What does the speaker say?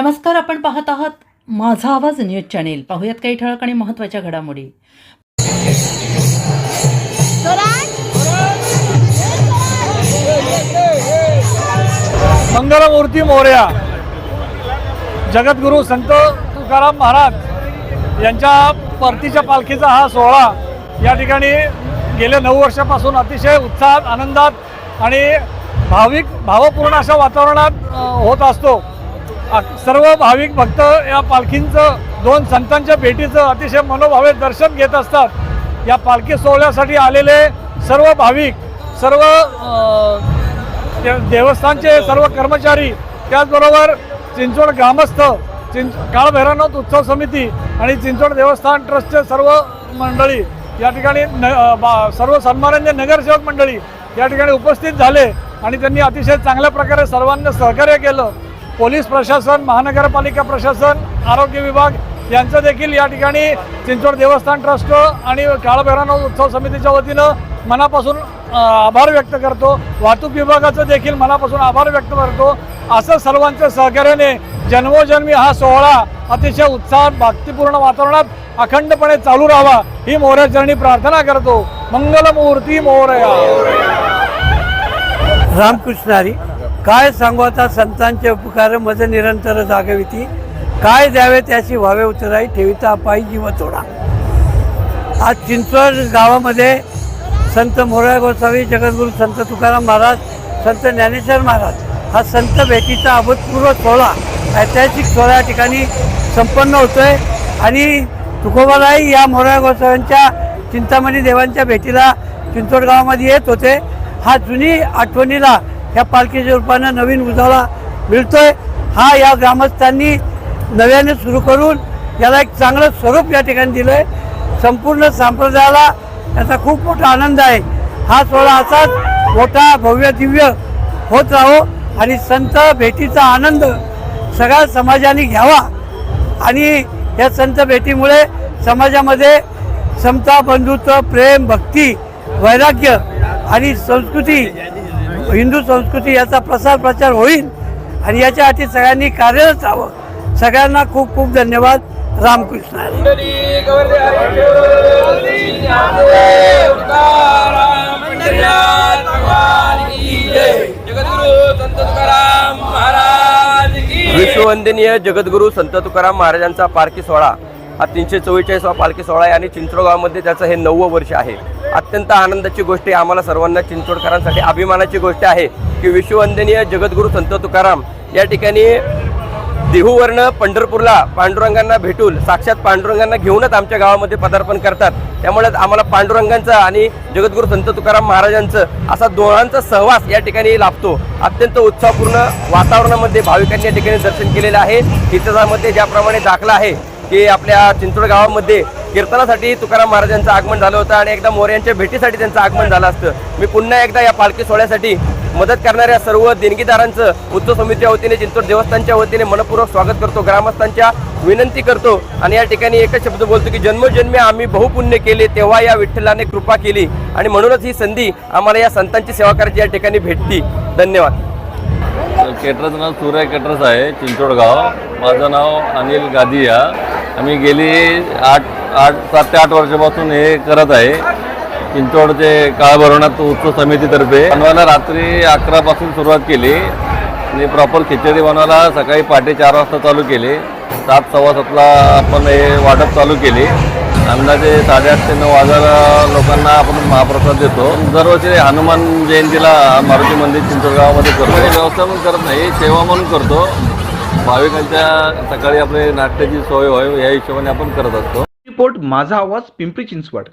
नमस्कार, आपण पाहत आहात माझा आवाज न्यूज चॅनेल. पाहूयात काही ठळक आणि महत्त्वाच्या घडामोडी. मंगलमूर्ती मोरया जगद्गुरू संत तुकाराम महाराज यांच्या परतीच्या पालखीचा हा सोहळा या ठिकाणी गेल्या 9 वर्षापासून अतिशय उत्साहात, आनंदात आणि भावपूर्ण अशा वातावरणात होत असतो. सर्व भाविक भक्त या पालखींचं, 2 संतांच्या भेटीचं अतिशय मनोभावे दर्शन घेत असतात. या पालखी सोहळ्यासाठी आलेले सर्व भाविक, सर्व देवस्थानचे सर्व कर्मचारी, त्याचबरोबर चिंचवड ग्रामस्थ, काळभैरवनाथ उत्सव समिती आणि चिंचवड देवस्थान ट्रस्टचे सर्व मंडळी या ठिकाणी सर्व सन्माननीय नगरसेवक मंडळी या ठिकाणी उपस्थित झाले आणि त्यांनी अतिशय चांगल्या प्रकारे सर्वांना सहकार्य केलं. पोलीस प्रशासन, महानगरपालिका प्रशासन, आरोग्य विभाग यांचं देखील या ठिकाणी चिंचवड देवस्थान ट्रस्ट आणि काळभैरवनाथ उत्सव समितीच्या वतीनं मनापासून आभार व्यक्त करतो. वाहतूक विभागाचं देखील मनापासून आभार व्यक्त करतो. असं सर्वांच्या सहकार्याने जन्मोजन्मी हा सोहळा अतिशय उत्साहात, भक्तिपूर्ण वातावरणात अखंडपणे चालू राहावा ही मोरयाचरणी प्रार्थना करतो. मंगलमूर्ती मोरया. रामकृष्ण हरी. काय सांगू आता संतांचे उपकार मज निरंतर जागविती, काय द्यावे त्याची व्हावे उतराई, ठेविता पायी जीव तोडा. आज चिंचवड गावामध्ये संत मोरया गोसावी, जगद्गुरू संत तुकाराम महाराज, संत ज्ञानेश्वर महाराज हा संत भेटीचा अभूतपूर्व सोहळा, ऐतिहासिक सोहळा या ठिकाणी संपन्न होतो आहे. आणि तुकोबाराई या मोरया गोसाव्यांच्या चिंतामणी देवांच्या भेटीला चिंचवड गावामध्ये येत होते. हा जुनी आठवणीला या पालखीच्या रूपानं नवीन उजाळा मिळतोय. हा या ग्रामस्थांनी नव्याने सुरू करून याला एक चांगलं स्वरूप या ठिकाणी दिलं आहे. संपूर्ण संप्रदायाला याचा खूप मोठा आनंद आहे. हा सोहळा असाच मोठा भव्य दिव्य होत राहो आणि संत भेटीचा आनंद सगळ्या समाजाने घ्यावा. आणि या संत भेटीमुळे समाजामध्ये समता, बंधुत्व, प्रेम, भक्ती, वैराग्य आणि संस्कृती, हिंदू संस्कृती याचा प्रचार होईल आणि याच्यासाठी सगळ्यांनी कार्यरत राहावं. सगळ्यांना खूप खूप धन्यवाद. रामकृष्ण. विश्ववंदनीय जगद्गुरू संत तुकाराम महाराजांचा पालखी सोहळा हा 344वा पालखी सोहळा आहे आणि चिंचवड गावामध्ये त्याचं हे 9वं वर्ष आहे. अत्यंत आनंदाची गोष्ट आहे. आम्हाला सर्वांना चिंचवडकरांसाठी अभिमानाची गोष्ट आहे की विश्ववंदनीय जगद्गुरू संत तुकाराम या ठिकाणी देहूवरनं पंढरपूरला पांडुरंगांना भेटून साक्षात पांडुरंगांना घेऊनच आमच्या गावामध्ये पदार्पण करतात. त्यामुळे आम्हाला पांडुरंगांचा आणि जगद्गुरू संत तुकाराम महाराजांचं असा दोघांचा सहवास या ठिकाणी लाभतो. अत्यंत उत्साहपूर्ण वातावरणामध्ये भाविकांनी या ठिकाणी दर्शन केलेलं आहे. इतिहासामध्ये ज्याप्रमाणे दाखला आहे की आपल्या चिंचवड गावामध्ये कीर्तनासाठी तुकाराम महाराजांचं आगमन झालं होतं आणि एकदा मोरयांच्या भेटीसाठी त्यांचं आगमन झालं असतं. मी पुन्हा एकदा या पालखी सोहळ्यासाठी मदत करणाऱ्या सर्व देणगीदारांचं उत्सव समितीच्या वतीने, चिंचवड देवस्थानच्या वतीने मनपूर्वक स्वागत करतो. ग्रामस्थांच्या विनंती करतो आणि या ठिकाणी एकच शब्द बोलतो की जन्मोजन्मी आम्ही बहुपुण्य केले, तेव्हा या विठ्ठलाने कृपा केली आणि म्हणूनच ही संधी आम्हाला या संतांची सेवा करायची या ठिकाणी भेटती. धन्यवाद. केटरचं नाव सूर्य केटरस आहे, चिंचवड गाव. माझं नाव अनिल गादिया. आम्ही गेली 7 ते 8 वर्षापासून हे करत आहे. चिंचवडचे काळभैरवनाथ उत्सव समितीतर्फे बनवायला रात्री 11 पासून सुरुवात केली आणि प्रॉपर खिचडी बनवायला सकाळी पहाटे 4 वाजता चालू केली. 7, सव्वा 7ला आपण हे वाटप चालू केली. अंदाजे 8:30 ते 9,000 लोकांना आपण महाप्रसाद देतो. दरवर्षी हनुमान जयंतीला मारुती मंदिर चिंचवड गावामध्ये करतो. व्यवस्था म्हणून करत नाही, सेवा म्हणून करतो. भाविकांच्या सकाळी आपले नाश्त्याची सोय व्हावी या हिशोबाने आपण करत असतो. रिपोर्ट माझा आवाज, पिंपरी चिंचवड.